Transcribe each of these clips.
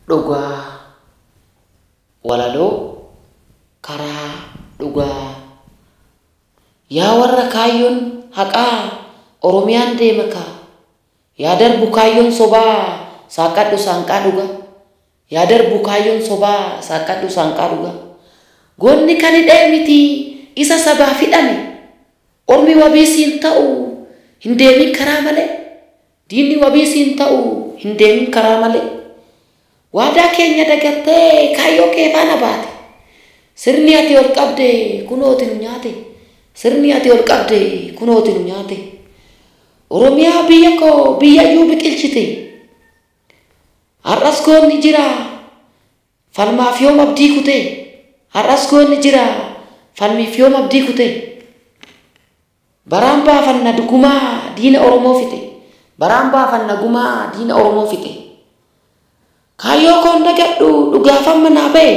dhugaa walaloo karaa dhugaa yaa warra kaayyoon haqaa Oromiyaan deemakaa yaa darbu kaayyoon sobaa saaqadhu saanqaa dhugaa yaa darbu kaayyoon sobaa saaqadhu saanqaa dhugaa goonni kan hidhee miti isa sabaa fidhame ormi wabiisiin ta'u hin deemin karaa malee diinni wabiisiin ta'u hin deemin karaa malee waadaa keenya dagattee kaayyoo kee faana baate sirni ati ol qabde kunooti nu nyaate sirni ati ol qabde kunooti nu nyaate Oromiyaa biyya koo biyyayyuu biqilchite har'as goonni jira falmaaf yoom abdii kutee har'as goonni jira falmiif yoom abdii kutee baraan baafanna dhugumaa diina Oromoo fite baraan baafanna gumaa diina Oromoo fite kaayyoo koon dagadhu dhugaafamma naa ba'e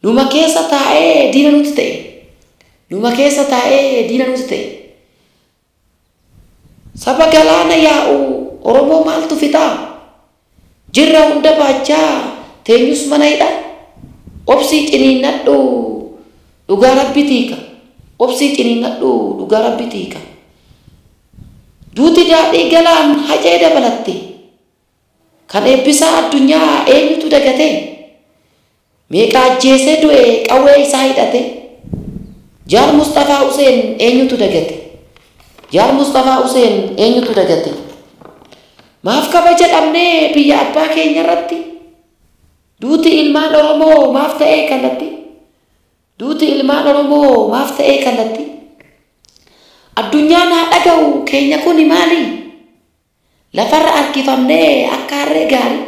numa keessa taa'ee diina nuti ta'e numa keessa taa'ee diina nuti ta'e saba galaana yaa'u Oromoo maaltu fixaa jirra hunda baachaa teenyus mana hidha obsii ciniinnadhu dhugaa rabbitiika obsii ciniinnadhu dhugaa rabbitiika duuti daadhii galaan hacee dabalatte kan eebbisaa addunyaa eenyutu dagate meeqa ajjeesee du'e qawwee isaa hidhate Jaal Mustafaa Huseen eenyutu dagate Jaal Mustafaa Huseen eenyutu dagate maaf kabaja dhabnee biyya abbaa keenya irratti duuti ilmaan Oromoo maaf ta'ee kalatti duuti ilmaan Oromoo maaf ta'ee kalatti addunyaan haa dhaga'u keenya kuni maali lafarra harkifamnee akka harree gaarii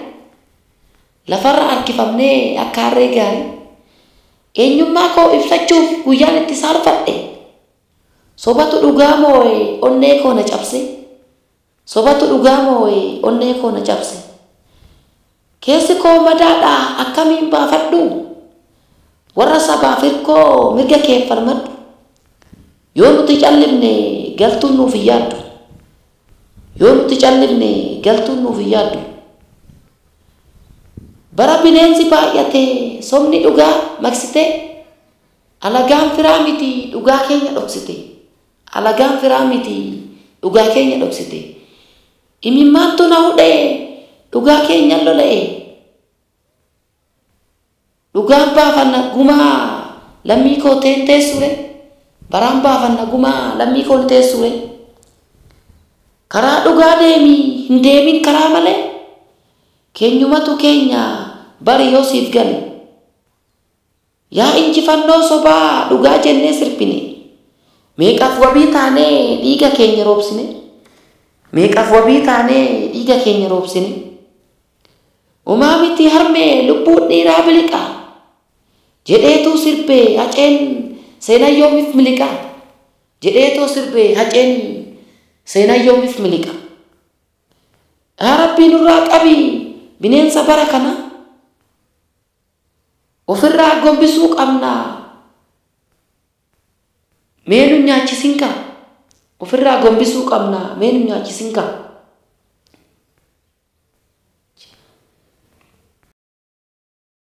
lafarra harkifamnee akka harree gaarii eenyummaa koo ibsachuuf guyyaan itti saalfadhe sobatu dhugaa moo'e onnee koo na cabse sobatu dhugaa moo'e onnee koo na cabse keessi koo madaadhaa akkamiin baafadhu warra sabaaf hirkoo mirga kee falmadhu yoo nuti callifne galtuun nuuf hin yaaddu yoo nuti callifne galtuun nuuf hin yaaddu bara bineensi baay'ate somni dhugaa maksite alagaan firaa miti dhugaa keenya dhoksite alagaan firaa miti dhugaa keenya dhoksite imimmaantu na hudhee dhugaa keenya lola'e dhugaan baafanna gumaa lammii koo teessure baraan baafanna gumaa lammii koo teessure karaa dhugaa deemi hin deemin karaa malee keenyumatu keenya bari yoo siif gale yaa injifannoo sobaa dhugaa jennee sirpine meeqaaf wabii taanee dhiiga keenya roobsine meeqaaf wabii taanee dhiiga keenya roobsine umaa miti harmee lubbuun dhiiraa biliqaa jedheetuu sirbee haceen seenaa yoomiif miliqaa jedheetuu sirbee haceen seenaa yoomiif miliqaa yaa rabbii nurraa qabii bineensa bara kana ofirraa gombisuu qabnaa meenu nyaachisinka ofirraa gombisuu qabnaa meenu nyaachisinka